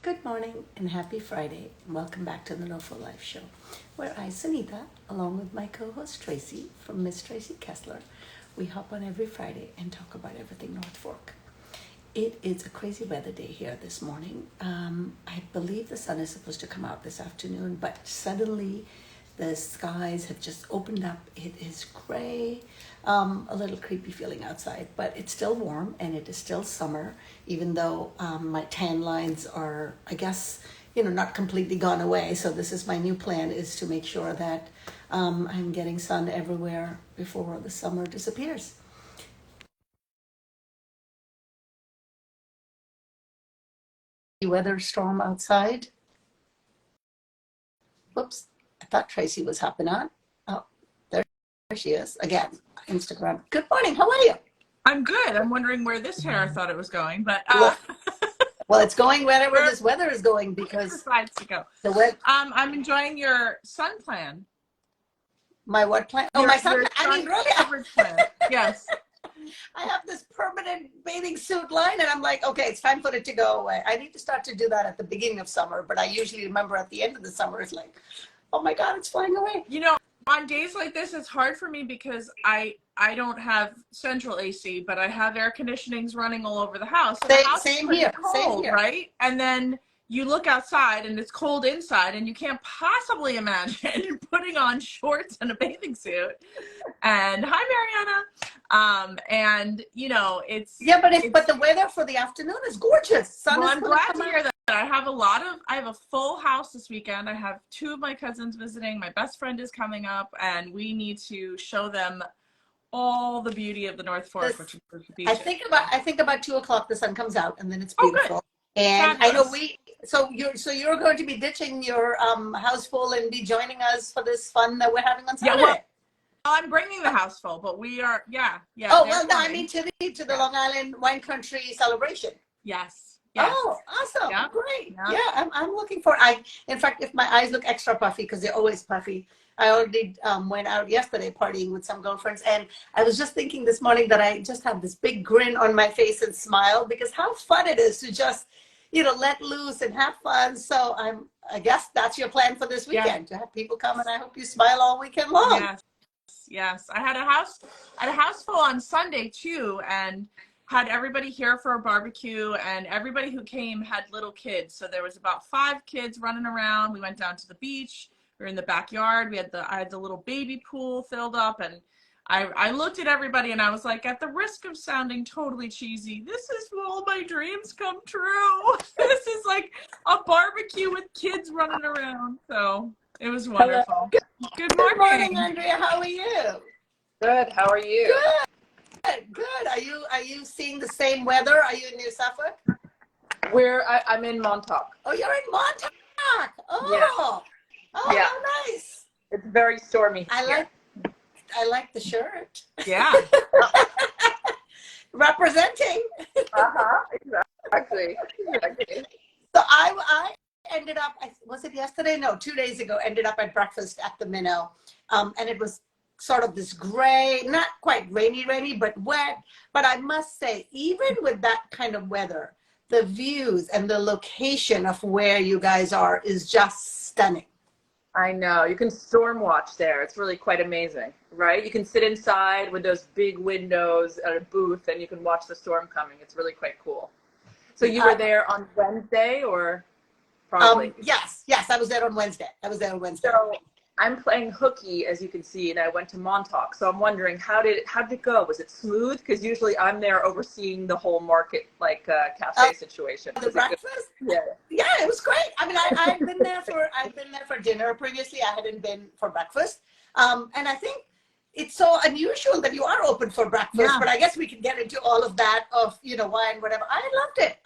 Good morning and happy Friday. Welcome back to the Nofo Life Show, where I, Sunita, along with my co-host Tracy from Miss Tracy Kessler, we hop on every Friday and talk about everything North Fork. It is a crazy weather day here this morning. I believe the sun is supposed to come out this afternoon, but suddenly the skies have just opened up. It is gray, a little creepy feeling outside, but it's still warm and it is still summer, even though my tan lines are, I guess, not completely gone away. So this is my new plan, is to make sure that I'm getting sun everywhere before the summer disappears. Weather storm outside. Whoops, I thought Tracy was hopping on. Oh, there she is again. Instagram. Good morning. How are you? I'm good. I'm wondering where this hair I thought it was going, but well, it's going wherever this weather is going because decides to go. I'm enjoying your sun plan. My what plan? Oh, my sun plan. I mean, really? Coverage plan. Yes. I have this permanent bathing suit line, and I'm like, okay, it's time for it to go away. I need to start to do that at the beginning of summer, but I usually remember at the end of the summer, it's like, oh my God, it's flying away. On days like this, it's hard for me because I don't have central AC, but I have air conditionings running all over the house. Same here. Right? And then you look outside and it's cold inside, and you can't possibly imagine putting on shorts and a bathing suit. And hi, Mariana. It's but the weather for the afternoon is gorgeous. I'm glad to hear that. I have a full house this weekend. I have two of my cousins visiting. My best friend is coming up, and we need to show them all the beauty of the North Fork, which is the beach. I think about 2:00 the sun comes out, and then it's beautiful. Oh, and fabulous. I know you're going to be ditching your house full and be joining us for this fun that we're having on Saturday. Yeah, well, I'm bringing the house full, but we are, yeah. Oh, well, no, I mean to the Long Island Wine Country celebration. Yes. Oh, awesome. Yeah. Great. Yeah, I'm looking for in fact, if my eyes look extra puffy, because they're always puffy, I already went out yesterday partying with some girlfriends, and I was just thinking this morning that I just have this big grin on my face and smile, because how fun it is to just, let loose and have fun. So I guess that's your plan for this weekend, to have people come, and I hope you smile all weekend long. Yes. I had a house full on Sunday too, and had everybody here for a barbecue, and everybody who came had little kids. So there was about 5 kids running around. We went down to the beach. We were in the backyard. I had the little baby pool filled up, and I looked at everybody and I was like, at the risk of sounding totally cheesy, this is all my dreams come true. This is like a barbecue with kids running around. So it was wonderful. Good morning. Good morning, Andrea. How are you? Good. How are you? Good. Are you seeing the same weather? Are you in New Suffolk? I'm in Montauk. Oh, you're in Montauk. Oh, yeah. Oh, yeah. How nice. It's very stormy. I like the shirt. Yeah. Representing. Exactly. So I ended up, was it yesterday? No, 2 days ago, ended up at breakfast at the Minnow. And it was sort of this gray, not quite rainy, but wet. But I must say, even with that kind of weather, the views and the location of where you guys are is just stunning. I know. You can storm watch there. It's really quite amazing, right? You can sit inside with those big windows at a booth, and you can watch the storm coming. It's really quite cool. So you were there on Wednesday, or probably? Yes, I was there on Wednesday. So I'm playing hooky, as you can see, and I went to Montauk. So I'm wondering, how did it go? Was it smooth? Because usually I'm there overseeing the whole market, cafe situation. The breakfast? Yeah, it was great. I mean, I've been there for dinner previously. I hadn't been for breakfast, and I think it's so unusual that you are open for breakfast. But I guess we can get into all of that of wine, whatever. I loved it.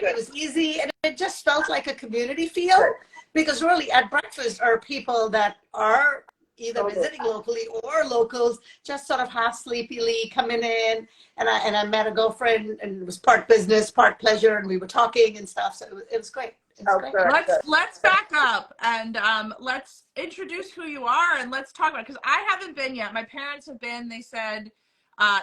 It was easy, and it just felt like a community feel. Because really at breakfast are people that are either visiting locally or locals, just sort of half sleepily coming in. And I met a girlfriend, and it was part business, part pleasure, and we were talking and stuff. So it was great. Let's back up and let's introduce who you are, and let's talk about it, because I haven't been yet. My parents have been. They said,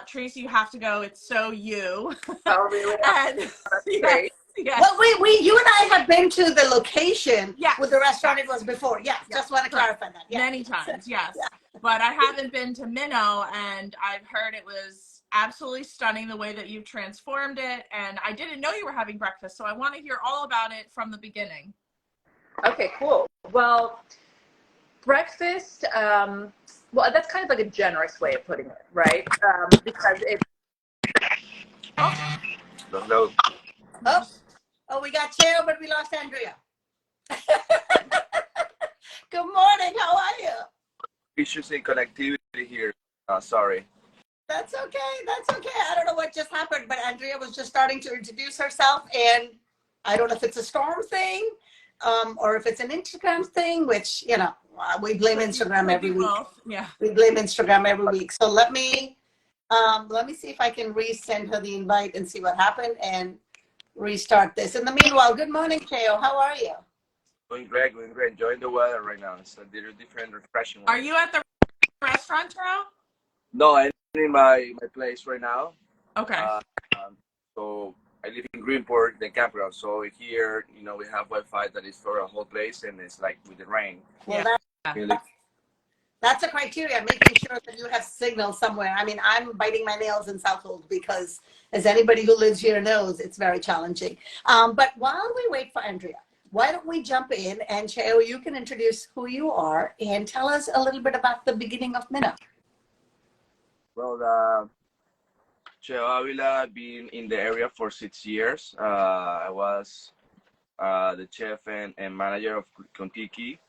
Tracy, you have to go. It's so you. Oh, really? And, That's great. Yes. Well, you and I have been to the location Yes. with the restaurant it was before. Yes, just want to clarify that. Yeah. Many times, yes. Yeah. But I haven't been to Minnow, and I've heard it was absolutely stunning the way that you've transformed it. And I didn't know you were having breakfast, so I want to hear all about it from the beginning. Okay, cool. Well, breakfast, well, that's kind of like a generous way of putting it, right? Because it's Hello. Oh, we got Cheo, but we lost Andrea. Good morning. How are you? Issues in connectivity here. Sorry. That's okay. That's okay. I don't know what just happened, but Andrea was just starting to introduce herself, and I don't know if it's a storm thing, or if it's an Instagram thing, which, you know, we blame Instagram every week. Yeah. We blame Instagram every week. So let me see if I can resend her the invite and see what happened and restart this. In the meanwhile, good morning, Cheo. How are you? Going great, going great. Enjoying the weather right now. It's a little different, refreshing. Are you at the restaurant, Taro? No, I'm in my place right now. Okay. So I live in Greenport, the capital. So here, you know, we have Wi-Fi that is for a whole place, and it's like with the rain. Well, Yeah. that's a criteria, making sure that you have signal somewhere. I mean, I'm biting my nails in Suffolk because, as anybody who lives here knows, it's very challenging. But while we wait for Andrea, why don't we jump in, and Cheo, you can introduce who you are and tell us a little bit about the beginning of Minnow. Well, Cheo Avila, been in the area for 6 years. I was the chef and manager of Kontiki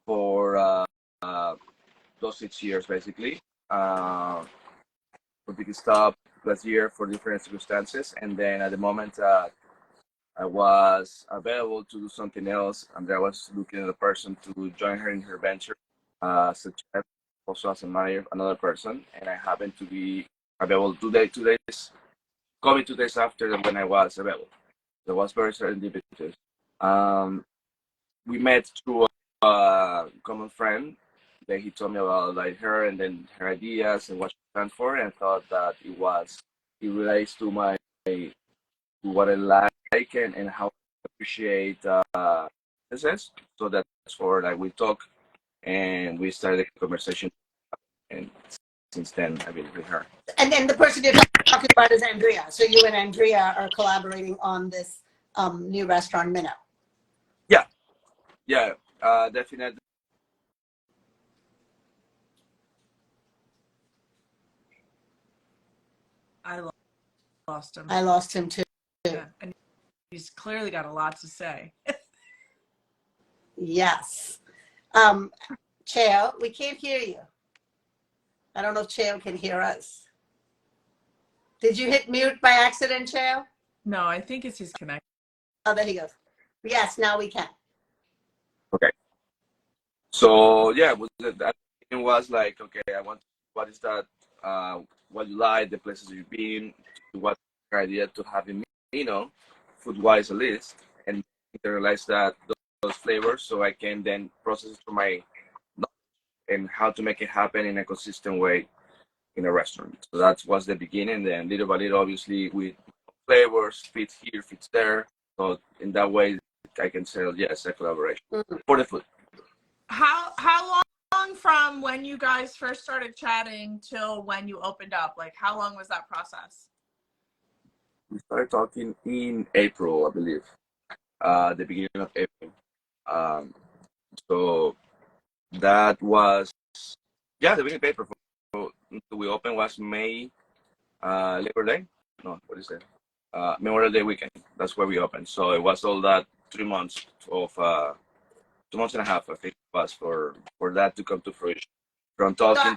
for those 6 years, basically. Kontiki stopped last year for different circumstances, and then at the moment I was available to do something else, and I was looking at a person to join her in her venture as a chef, also as a manager, another person, and I happened to be available 2 days, coming 2 days after when I was available. That was very serendipitous. We met through a common friend. Then he told me about like her and then her ideas and what she stands for, and I thought that it relates to my to what I like and how I appreciate business. So that's for like we talk and we started a conversation, and since then I've been with her. And then the person you're talking about is Andrea. So you and Andrea are collaborating on this new restaurant, Minnow. Yeah, definitely. I lost him. I lost him too. Yeah. And he's clearly got a lot to say. Yes. Cheo, we can't hear you. I don't know if Cheo can hear us. Did you hit mute by accident, Cheo? No, I think it's his connection. Oh, there he goes. Yes, now we can. Okay. So yeah, that was like, okay, what is that? What you like, the places you've been, what your idea to having, you know, food-wise a list, and I realized that those flavors, so I can then process it through my knowledge and how to make it happen in a consistent way in a restaurant. So that was the beginning. Then little by little, obviously, with flavors, fits here, fits there. So in that way, I can say yes, a collaboration for the food. How long from when you guys first started chatting till when you opened up? Like, how long was that process? We started talking in April, I believe, the beginning of April. So that was, yeah, the beginning of April. So we opened was May, Labor Day. No, what is it? Memorial Day weekend. That's where we opened. So it was all that 3 months of 2 months and a half, I think it was for that to come to fruition. From talking.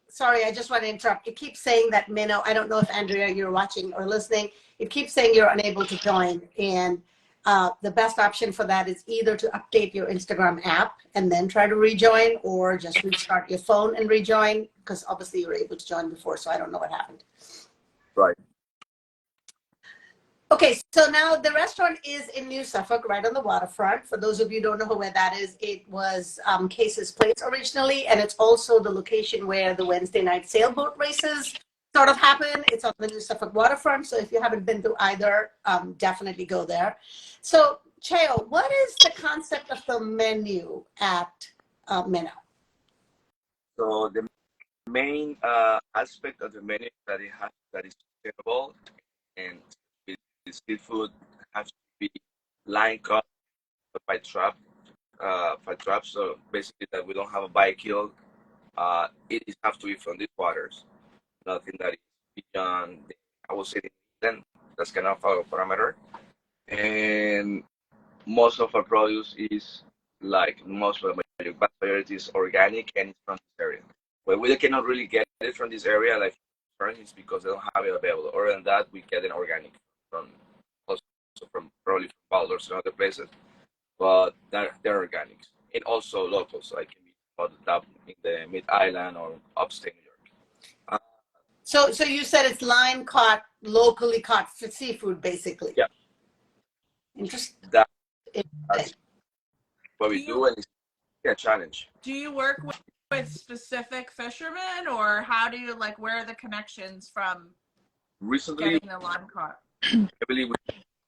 Sorry, I just want to interrupt. It keeps saying that Minnow, I don't know if Andrea, you're watching or listening. It keeps saying you're unable to join. And the best option for that is either to update your Instagram app and then try to rejoin, or just restart your phone and rejoin, because obviously you were able to join before, so I don't know what happened. Right. Okay, so now the restaurant is in New Suffolk, right on the waterfront. For those of you who don't know where that is, it was Case's Place originally, and it's also the location where the Wednesday night sailboat races sort of happen. It's on the new Suffolk waterfront. So if you haven't been to either, definitely go there. So Cheo, what is the concept of the menu at Minnow? So the main aspect of the menu that it has that is sustainable and with the seafood has to be line caught by trap, by trap. So basically, that we don't have a bite kill. It is have to be from these waters. Nothing that is beyond. I would say then that's kind of our parameter. And most of our produce is like most of the majority is organic and it's from this area. Well, we cannot really get it from this area, like it's because they don't have it available. Other than that, we get it organic from also from probably from Baldur's and other places, but they're organics and also local, so I can be spotted up in the Mid Island or upstate New York. So you said it's line caught, locally caught seafood, basically. Yeah. Interesting. That's what we do, and it's a challenge. Do you work with specific fishermen, or how do you like? Where are the connections from? Recently, getting the line caught. I believe we.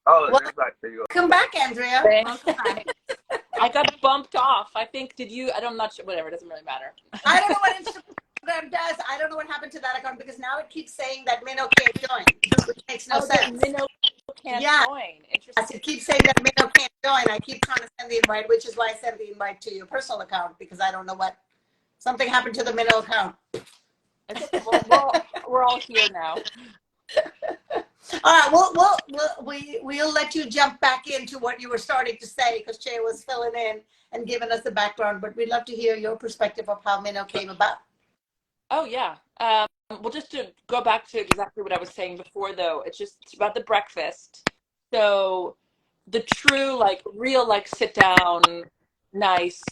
Oh, Well, there you go. come back, Andrea. Welcome back. I got bumped off. I think, did you? I'm not sure. Whatever, it doesn't really matter. I don't know what Instagram does. I don't know what happened to that account because now it keeps saying that Minnow can't join, which makes no sense. Minnow can't join. Interesting. Yes, it keeps saying that Minnow can't join. I keep trying to send the invite, which is why I sent the invite to your personal account because I don't know what something happened to the Minnow account. We're all here now. All right, we'll let you jump back into what you were starting to say because Cheo was filling in and giving us the background, but we'd love to hear your perspective of how Minnow came about. Oh yeah. Well, just to go back to exactly what I was saying before, though, it's about the breakfast. So the true, like, real, like, sit down, nice,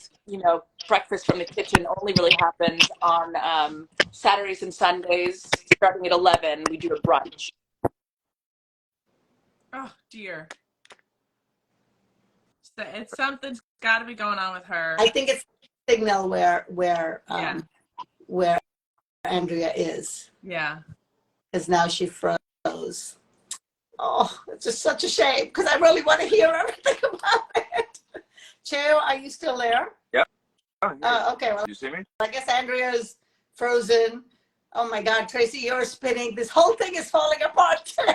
breakfast from the kitchen only really happens on Saturdays and Sundays. Starting at 11, we do a brunch. Oh dear. So it's something's got to be going on with her. I think it's a signal where Andrea is. Yeah. Because now she froze. Oh, it's just such a shame because I really want to hear everything about it. Cheo, are you still there? Yeah. Oh, okay. Well, you see me? I guess Andrea's frozen. Oh my God, Tracy, you're spinning. This whole thing is falling apart today.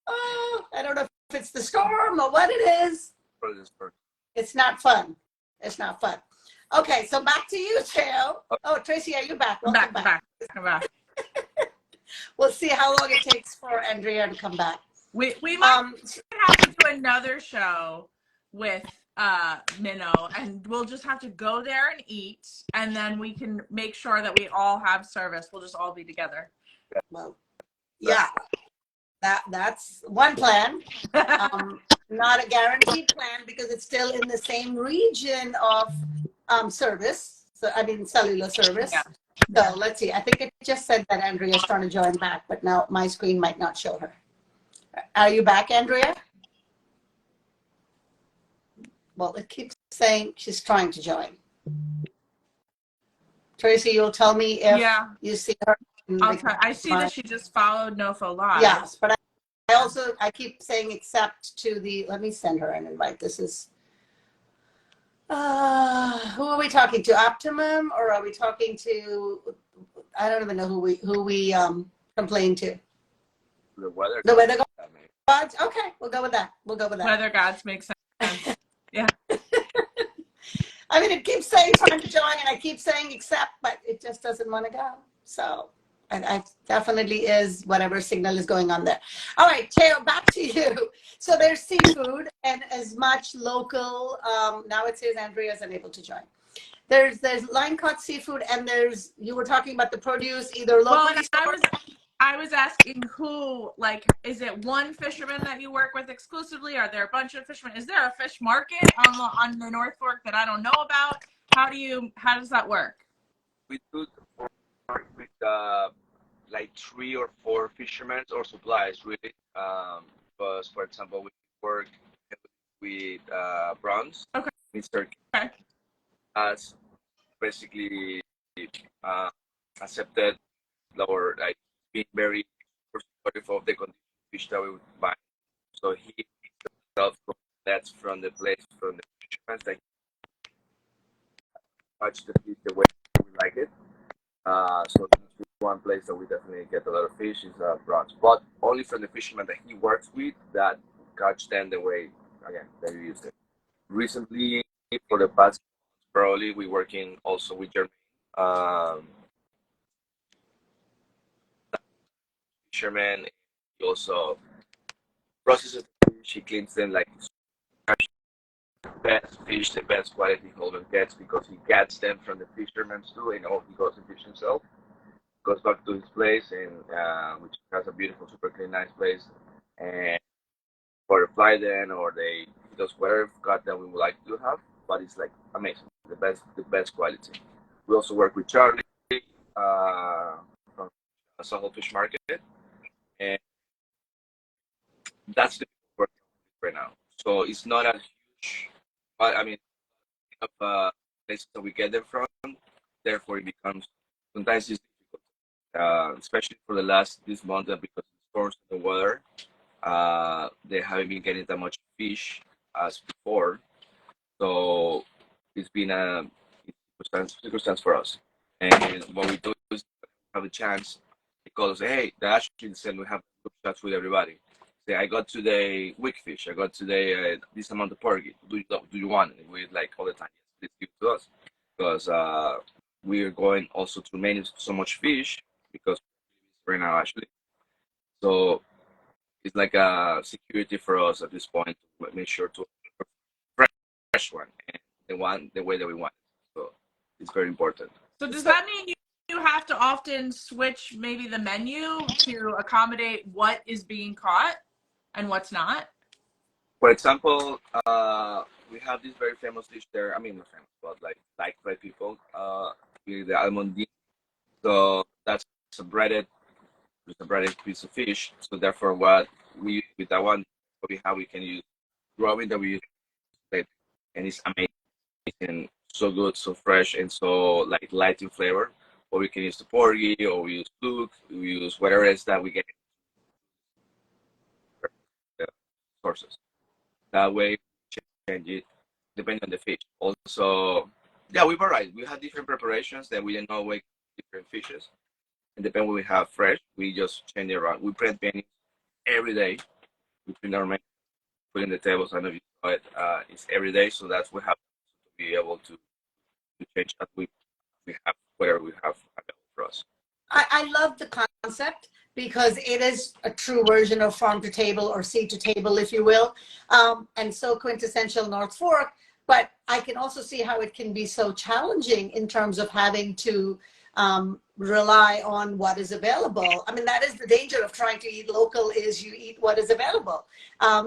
Oh, I don't know if it's the storm or what it is. It's not fun. It's not fun. Okay, so back to you, Cheo. Oh, Tracy, are you back? Welcome back. Come back. We'll see how long it takes for Andrea to come back. We might have to do another show with Minnow, and we'll just have to go there and eat, and then we can make sure that we all have service. We'll just all be together. Well, yeah, that's one plan. Not a guaranteed plan because it's still in the same region of service. So I mean cellular service. Yeah. So let's see. I think it just said that Andrea is trying to join back, but now my screen might not show her. Are you back, Andrea? Well, it keeps saying she's trying to join. Tracy, you'll tell me if you see her. I see that she just followed Nofo live. Yes, but I keep saying accept to the, let me send her an invite. This is, who are we talking to? Optimum, or are we talking to, I don't even know who we complain to. The weather gods? Okay, we'll go with that. Weather gods make sense. Yeah. I mean, it keeps saying trying to join, and I keep saying accept, but it just doesn't want to go. So, and I definitely is whatever signal is going on there. All right, Cheo, back to you. So there's seafood and as much local. Now it says Andrea is unable to join. There's line caught seafood, and you were talking about the produce either locally. Well, I was asking who, like, is it one fisherman that you work with exclusively? Are there a bunch of fishermen? Is there a fish market on the North Fork that I don't know about? How does that work? We do work with like 3 or 4 fishermen or suppliers, really. Because, for example, we work with bronze. Okay. Mr. Okay. Has basically accepted lower, like being very supportive of the condition fish that we would buy. So he himself that's from the place from the fishermen that catch the fish the way we like it. So one place that we definitely get a lot of fish is prawns, but only from the fishermen that he works with that catch them the way again that you used it. Recently, for the past probably we working also with German fishermen. He also processes the fish. He cleans them like the best fish, the best quality Holden gets because he gets them from the fishermen too, and all he goes and fish himself. Goes back to his place and which has a beautiful, super clean, nice place, and or fly then or they he does whatever cut that we would like to have, but it's like amazing, the best quality. We also work with Charlie from Suffolk Fish Market, and that's the work right now. So it's not as huge, but I mean, of places that we get them from, therefore it becomes sometimes it's difficult, especially for the last this month because of the storms and the weather. They haven't been getting that much fish as before, so it's been a circumstance for us. And what we do is have a chance. They call us, hey, they actually said we have good shots with everybody. Say, I got today weak fish. I got today this amount of porgy. Do you want it? We like all the time. Yes, please give it to us because we are going also to manage so much fish because right now actually. So it's like a security for us at this point to make sure to fresh one and the way that we want it. So it's very important. So does that mean you have to often switch maybe the menu to accommodate what is being caught and what's not? For example, we have this very famous dish there. I mean, not famous, but like by people, with the almond dip. So that's a breaded, it's a breaded piece of fish. So therefore, what we use with that one, what we can use raw meat that we use, and it's amazing, so good, so fresh, and so like light in flavor. Or we can use the porgy, or we use fluke, we use whatever it is that we get the sources. That way, change it depending on the fish. Also, yeah, we vary. We have different preparations that we know with different fishes. And depending what we have fresh, we just change it around. We print menus every day. We print our menu, put in the tables. I know you saw it. It's every day, so that's we have to be able to change that we have whatever we have available for us. I love the concept because it is a true version of farm to table or sea to table, if you will, and so quintessential North Fork. But I can also see how it can be so challenging in terms of having to rely on what is available. I mean, that is the danger of trying to eat local is you eat what is available.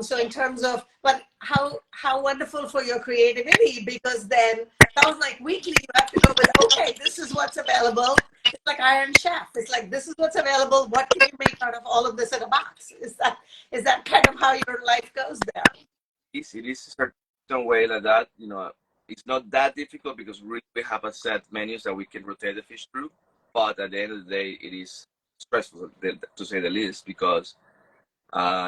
So in terms of, but how wonderful for your creativity, because then sounds like weekly you have to go with, okay, this is what's available. It's like Iron Chef. It's like, this is what's available. What can you make out of all of this in a box? Is that kind of how your life goes there? It is a certain way like that. You know, it's not that difficult because we have a set menus that we can rotate the fish through. But at the end of the day, it is stressful to say the least because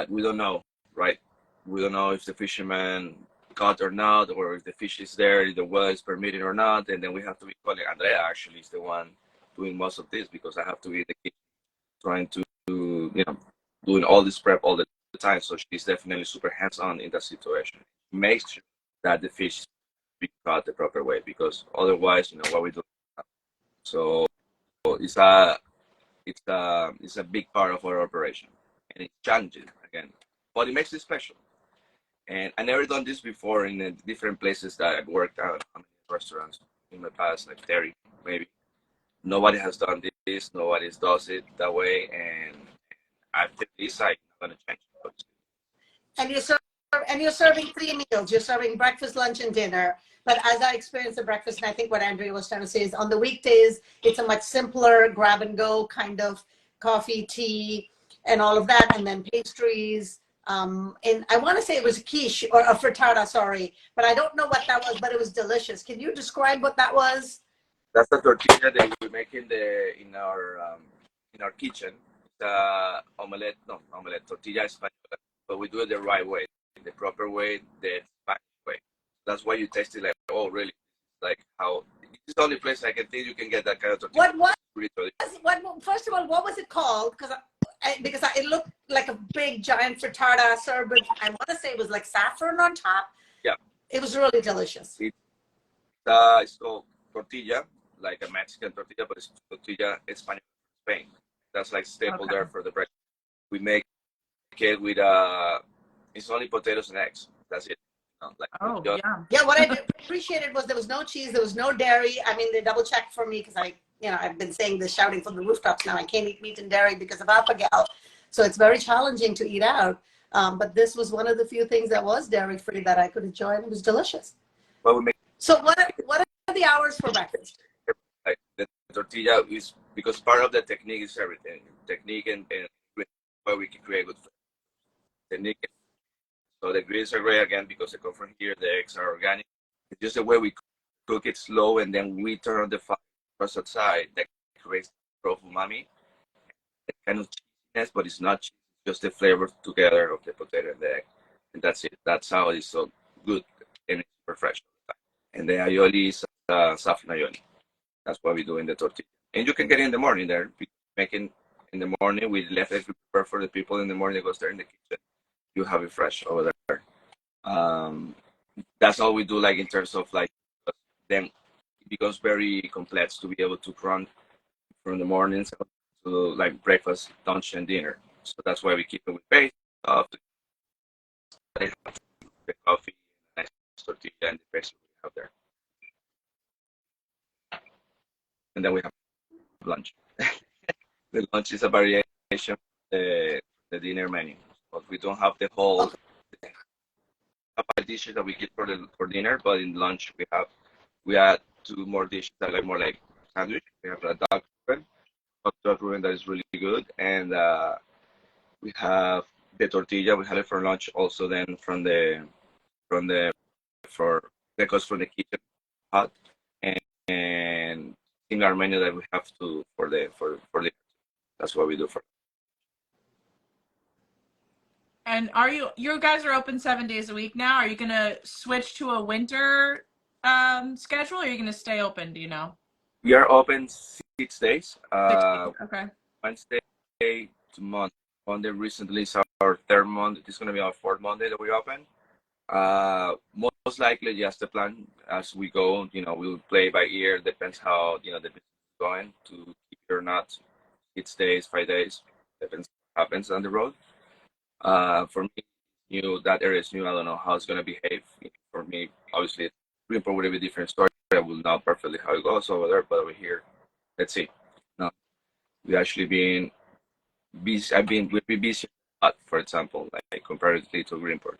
we don't know, right? We don't know if the fisherman caught or not, or if the fish is there, if the well is permitted or not, and then we have to be calling. Andrea actually is the one doing most of this because I have to be in the kitchen trying to doing all this prep all the time. So she's definitely super hands-on in that situation. Makes sure that the fish be caught the proper way because otherwise, what we do. So it's a big part of our operation, and it's challenging again, but it makes it special. And I never done this before in the different places that I've worked at, restaurants in the past, like 30 maybe. Nobody has done this. Nobody does it that way, and after this, I'm not gonna change it. And you're serving 3 meals. You're serving breakfast, lunch, and dinner. But as I experience the breakfast, and I think what Andrea was trying to say is on the weekdays, it's a much simpler grab and go kind of coffee, tea, and all of that, and then pastries. And I want to say it was a quiche or a frittata, sorry, but I don't know what that was, but it was delicious. Can you describe what that was? That's the tortilla that we make in in our kitchen. Omelette, no, omelette, tortilla española, but we do it the right way, the proper way, the Spanish way. That's why you taste it like, oh, really? Like how, it's the only place I can think you can get that kind of tortilla. First of all, what was it called? Because it looked like a big giant frittata served with, I want to say it was like saffron on top. Yeah. It was really delicious. It's called tortilla, like a Mexican tortilla, but it's tortilla española from Spain. That's like staple there for the breakfast. We make it with it's only potatoes and eggs. That's it. Yeah, what I appreciated was there was no cheese, there was no dairy. I mean, they double checked for me because I've been saying this, shouting from the rooftops now. I can't eat meat and dairy because of alpha-gal. So it's very challenging to eat out. But this was one of the few things that was dairy-free that I could enjoy, and it was delicious. Well, we make so what are the hours for breakfast? Like the tortilla is, because part of the technique is everything. Technique and where we can create good technique. So the greens are great again because they come from here. The eggs are organic. It's just the way we cook it slow, and then we turn on the fire outside that creates of umami. It's kind of cheesiness, but it's not cheese. It's just the flavors together of the potato and the egg, and that's it. That's how it's so good and it's super fresh. And the aioli is saffron aioli. That's what we do in the tortilla. And you can get it in the morning there. We make it in the morning. We left it prepare for the people in the morning. It goes there in the kitchen. You have it fresh over there. That's all we do, like in terms of like, then it becomes very complex to be able to run from the mornings to like breakfast, lunch, and dinner. So that's why we keep it with base stuff. The coffee, nice tortilla, and the base we have there. And then we have lunch. The lunch is a variation of the dinner menu. But we don't have the whole dishes that we get for dinner. But in lunch we add 2 more dishes that are more like sandwich. We have a duck Reuben that is really good, and we have the tortilla. We have it for lunch also. Then that goes from the kitchen hot, and in our menu that we have to for the that's what we do for. And you guys are open 7 days a week now? Are you gonna switch to a winter schedule, or are you gonna stay open? Do you know? We are open 6 days. 6 days. Okay. Wednesday to Monday recently is our 3rd Monday. It's gonna be our 4th Monday that we open. Most likely, yes, the plan as we go, we'll play by ear. Depends how, the business is going to keep it or not. 6 days, 5 days, depends what happens on the road. For me, that area is new. I don't know how it's going to behave. For me, obviously, Greenport would be a different story. I will know perfectly how it goes over there, but over here, let's see. No, we actually been busy. We've been busy a lot, for example, like comparatively to Greenport.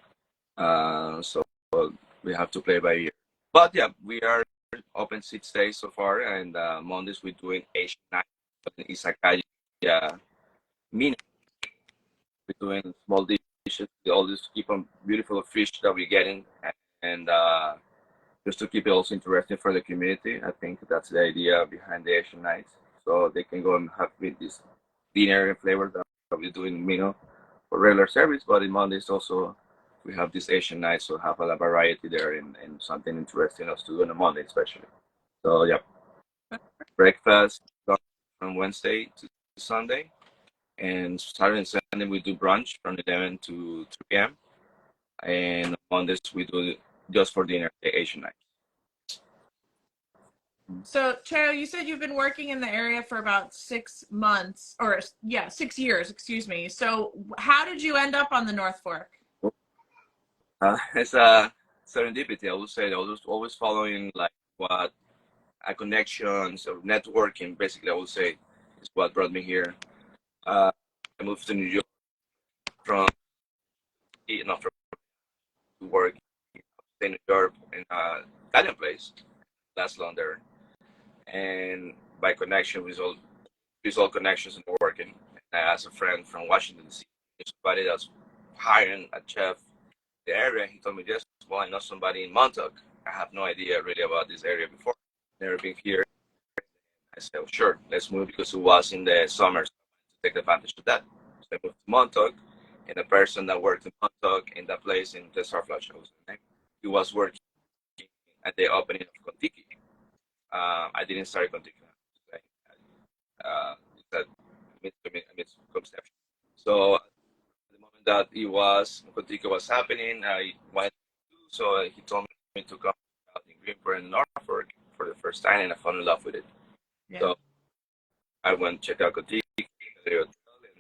So we have to play by ear. But yeah, we are open 6 days so far, and Mondays we're doing Asian night in Izakaya Minnow. We're doing small dishes. We always keep on beautiful fish that we're getting, and just to keep it also interesting for the community. I think that's the idea behind the Asian nights, so they can go and have with this dinner and flavor that we're doing in Minnow for regular service. But in Mondays also we have this Asian night, so have a variety there and something interesting us to do on a Monday especially. So yeah, breakfast from Wednesday to Sunday, and Saturday and Sunday we do brunch from 11 to 3 p.m. And Mondays we do just for dinner the Asian night. So, Cheo, you said you've been working in the area for about 6 months, or 6 years, excuse me. So how did you end up on the North Fork? It's a serendipity, I would say. I was always following like what a connections or networking, basically, I would say, is what brought me here. I moved to New York from to work in New York in an Italian place, last long there, and by connection with all connections and working. And I asked a friend from Washington D.C. somebody that's hiring a chef in the area. He told me, yes, well, I know somebody in Montauk. I have no idea really about this area before. Never been here. I said, well, sure, let's move, because it was in the summer. take advantage of that. So I moved to Montauk, and the person that worked in Montauk in that place in the Starflash, he was working at the opening of Kontiki. I didn't start Kontiki. It's a misconception. So at the moment that Kontiki was happening, I wanted to do so. He told me to come out in Greenport and Norfolk for the first time, and I fell in love with it. Yeah. So I went check out Kontiki,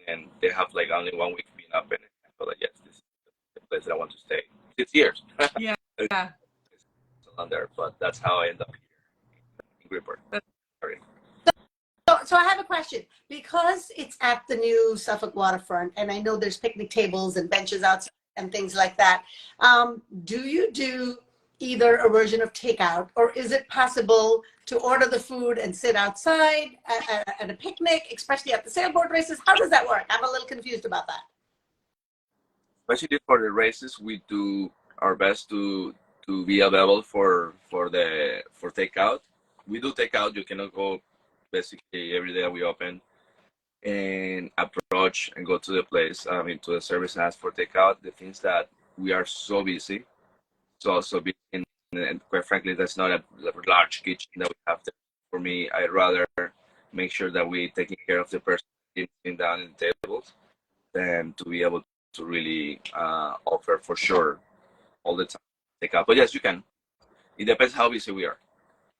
and they have like only 1 week being up, and I felt like, yes, this is the place that I want to stay. 6 years. Yeah. Yeah. Still on there, but that's how I end up here in Greenport. Sorry. So I have a question. Because it's at the new Suffolk waterfront, and I know there's picnic tables and benches outside and things like that, do you do either a version of takeout, or is it possible to order the food and sit outside at a picnic, especially at the sailboat races? How does that work? I'm a little confused about that. Especially for the races, we do our best to be available for takeout. We do takeout. You cannot go basically every day we open and approach and go to the place, to the service and ask for takeout. The things that we are so busy, so busy, and quite frankly, that's not a large kitchen that we have there. For me, I'd rather make sure that we're taking care of the person sitting down in the tables than to be able to really offer for sure all the time takeout. But yes, you can. It depends how busy we are.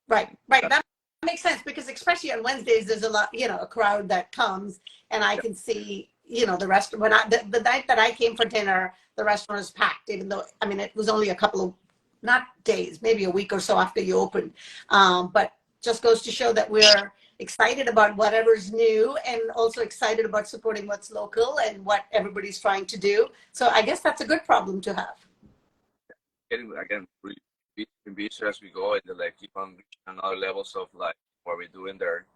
Right. That makes sense, because especially on Wednesdays, there's a lot, a crowd that comes, and I can see, the restaurant. When the night that I came for dinner, the restaurant was packed, even though, it was only a couple of, not days, maybe a week or so after you opened. But just goes to show that we're excited about whatever's new, and also excited about supporting what's local and what everybody's trying to do. So I guess that's a good problem to have. Getting again really busy as we go, and keep on reaching another levels of what we're doing there,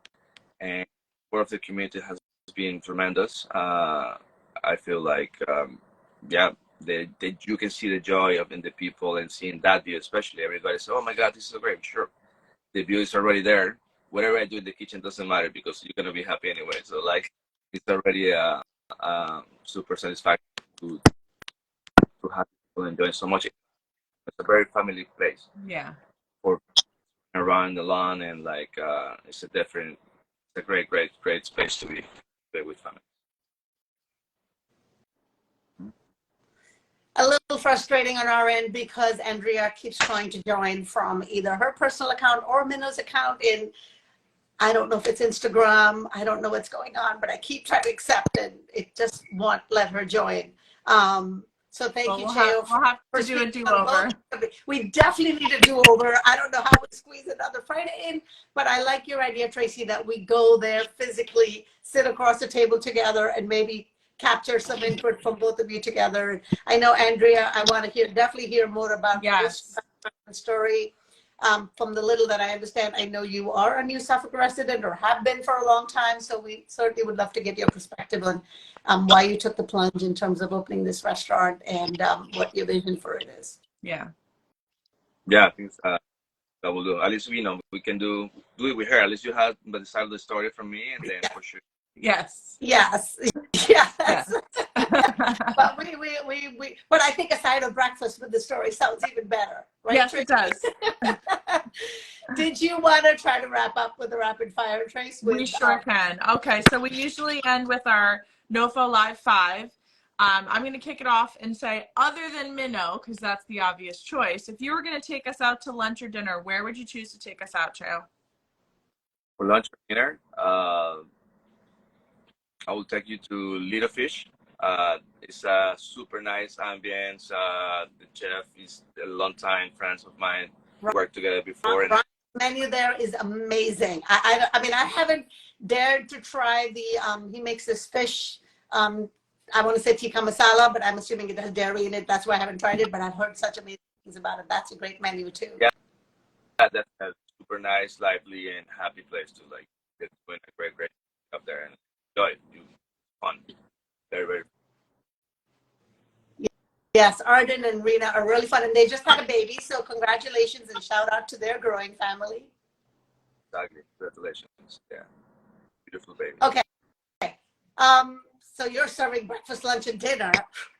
and part of the community has been tremendous. I feel like you can see the joy in the people, and seeing that view, especially everybody says, "Oh my God, this is so great!" Sure, the view is already there. Whatever I do in the kitchen doesn't matter, because you're gonna be happy anyway. So it's already a super satisfaction to have people enjoying so much. It's a very family place. Yeah. For around the lawn, and it's a great space to be with family. A little frustrating on our end, because Andrea keeps trying to join from either her personal account or Minnow's account in, I don't know if it's Instagram, I don't know what's going on, but I keep trying to accept, and it just won't let her join. So thank you, Cheo. We'll have to do a do-over. We definitely need a do-over. I don't know how we squeeze another Friday in, but I like your idea, Tracy, that we go there physically, sit across the table together, and maybe capture some input from both of you together. I know, Andrea, I want to definitely hear more about Yes. this story. From the little that I understand, I know you are a new Suffolk resident, or have been for a long time. So we certainly would love to get your perspective on why you took the plunge in terms of opening this restaurant, and what your vision for it is. Yeah. Yeah, I think that will do. At least we can do it with her. At least you have the side of the story from me, and then for sure. Yes. Yes. But but I think a side of breakfast with the story sounds even better, right? Yes, it does. Did you want to try to wrap up with a rapid fire, Trace? We sure can. Okay, so we usually end with our Nofo Live 5. I'm going to kick it off and say, other than Minnow, because that's the obvious choice, if you were going to take us out to lunch or dinner, where would you choose to take us out, Cheo? For lunch or dinner, I will take you to Little Fish. It's a super nice ambience. The chef is a long-time friend of mine. We worked together before. The menu there is amazing. I haven't dared to try the, he makes this fish, I want to say tikka masala, but I'm assuming it has dairy in it. That's why I haven't tried it, but I've heard such amazing things about it. That's a great menu too. Yeah, that's a super nice, lively, and happy place to get doing a great up there and enjoy it. Fun. Very, very. Yes, Arden and Rena are really fun, and they just had a baby, so congratulations and shout out to their growing family. Exactly. Congratulations. Yeah. Beautiful baby. Okay. So you're serving breakfast, lunch, and dinner,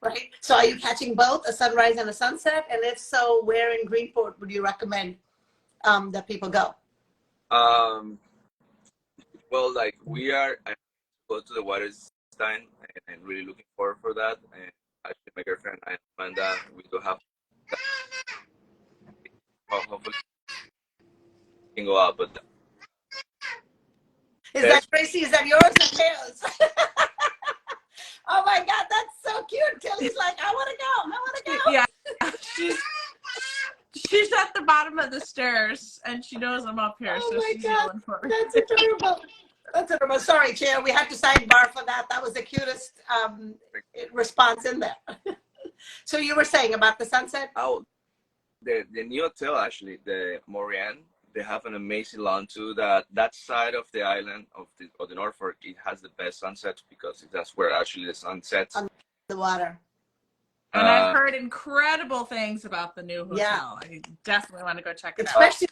right? So are you catching both a sunrise and a sunset? And if so, where in Greenport would you recommend that people go? Um, well, like I go to the Waterstein and really looking forward for that. And actually, my girlfriend and Amanda, we do have that. Hopefully, we can go out. But Is that Tracy? Is that yours or Chaos? Oh my God, that's so cute. Tilly's like, I want to go. I want to go. Yeah, she's at the bottom of the stairs, and she knows I'm up here, Oh so my she's God, yelling for me. that's adorable. That's adorable. Sorry, Chair. We had to sidebar for that. That was the cutest response in there. So you were saying about the sunset? oh, the new hotel actually, the Morian, they have an amazing lawn too. That side of the island of the Norfolk, it has the best sunset because that's where actually the sun sets. On the water. And I've heard incredible things about the new hotel. Yeah. I definitely want to go check it out. Especially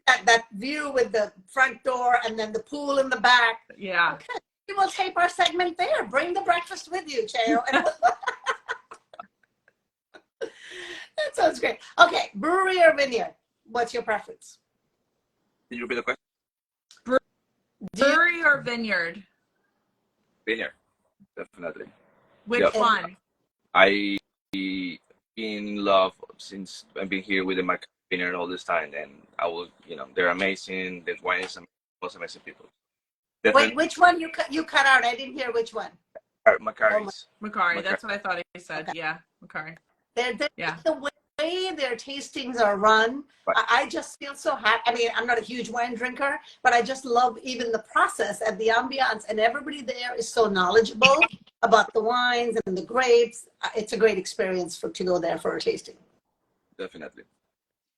that view with the front door and then the pool in the back. Yeah. Okay, we will tape our segment there. Bring the breakfast with you, Cheo. That sounds great. Okay, brewery or vineyard? What's your preference? Can you repeat the question? Brewery or vineyard? Vineyard, definitely. Which one? I been in love since I've been here with the Mac Vineyard all this time, and I will, they're amazing. The wine is most amazing people. Definitely. Wait, which one you cut out? I didn't hear which one. Macari's. Macari. That's what I thought he said. Okay. Yeah, Macari. Yeah. The way their tastings are run, right. I just feel so happy. I mean, I'm not a huge wine drinker, but I just love even the process and the ambiance, and everybody there is so knowledgeable about the wines and the grapes. It's a great experience to go there for a tasting. Definitely.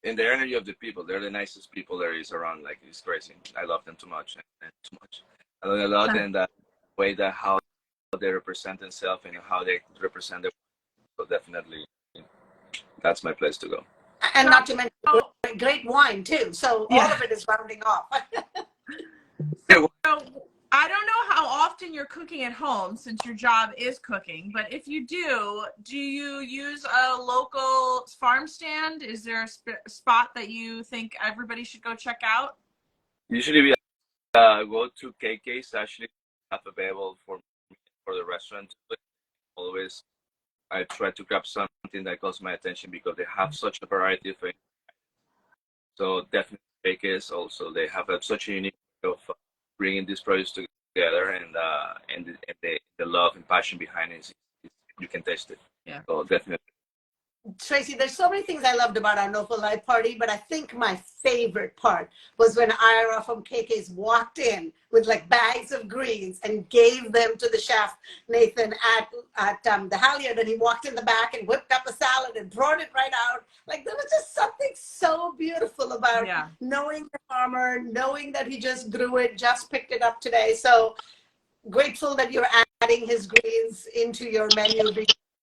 And the energy of the people, they're the nicest people there is around. Like, it's crazy. I love them too much and too much. I love a lot, and that way that how they represent themselves and how they represent their. So definitely, that's my place to go. And not to mention great wine too. So all of it is rounding off. So I don't know how often you're cooking at home since your job is cooking, but if you do you use a local farm stand? Is there a spot that you think everybody should go check out? Usually we go to KK's, actually have available for the restaurant. Always I try to grab something that calls my attention because they have such a variety of things. So definitely KK's also, they have such a unique way of bringing these products together, and the love and passion behind it, you can taste it. Yeah. So definitely. Tracy, there's so many things I loved about our Nofo Live party, but I think my favorite part was when Ira from KK's walked in with like bags of greens and gave them to the chef, Nathan, at the Halyard, and he walked in the back and whipped up a salad and brought it right out. Like, there was just something so beautiful about knowing the farmer, knowing that he just grew it, just picked it up today. So grateful that you're adding his greens into your menu.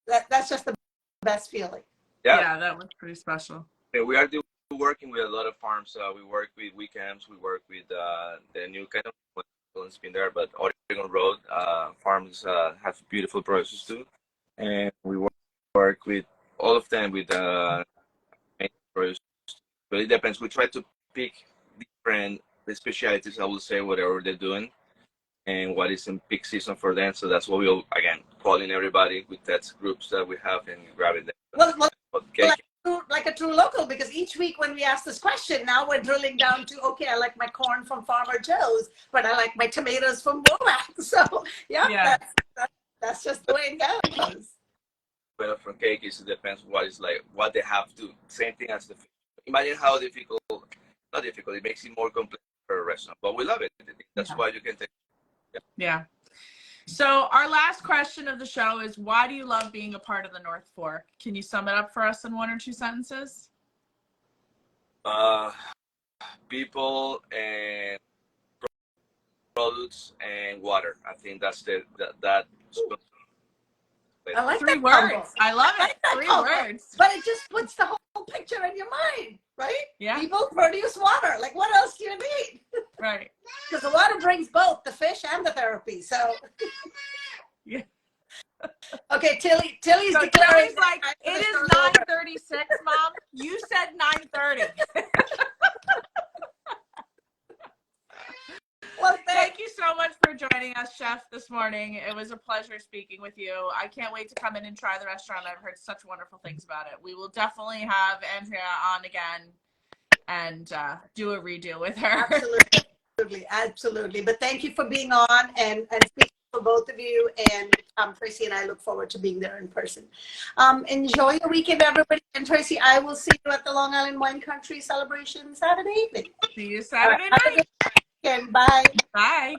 That's just the best feeling. Yeah, that was pretty special. Yeah, we are working with a lot of farms. We work with Weekends. We work with the new kind of spin there, but Oregon Road farms have beautiful processes too, and we work with all of them with produce. But it depends. We try to pick different specialties. I will say whatever they're doing, and what is in peak season for them. So that's what we'll again calling everybody with that groups that we have and grabbing them. Well, like a true local, because each week when we ask this question, now we're drilling down to, okay, I like my corn from Farmer Joe's, but I like my tomatoes from Bomac. So that's just the way it goes. But from cakes, it depends what they have to. Same thing as the fish. Imagine how difficult, not difficult, it makes it more complex for a restaurant, but we love it. That's why you can take it. Yeah. So our last question of the show is, why do you love being a part of the North Fork? Can you sum it up for us in 1 or 2 sentences? People and products and water. I think that's that. I like 3 that words. combo. I love it. I like 3 words. But it just puts the whole picture in your mind, right? Yeah. People produce water. Like, what else do you need? Right. Because the water brings both the fish and the therapy. So Yeah. Okay, Tilly's So declaring. Tilly's like, it is 9:36, Mom. You said 9:30. Well, Thank you so much for joining us, Chef, this morning. It was a pleasure speaking with you. I can't wait to come in and try the restaurant. I've heard such wonderful things about it. We will definitely have Andrea on again and do a redo with her. Absolutely. But thank you for being on and speaking for both of you. And Tracy and I look forward to being there in person. Enjoy your weekend, everybody. And Tracy, I will see you at the Long Island Wine Country celebration Saturday evening. See you Saturday night. Have a good weekend. Bye. Bye.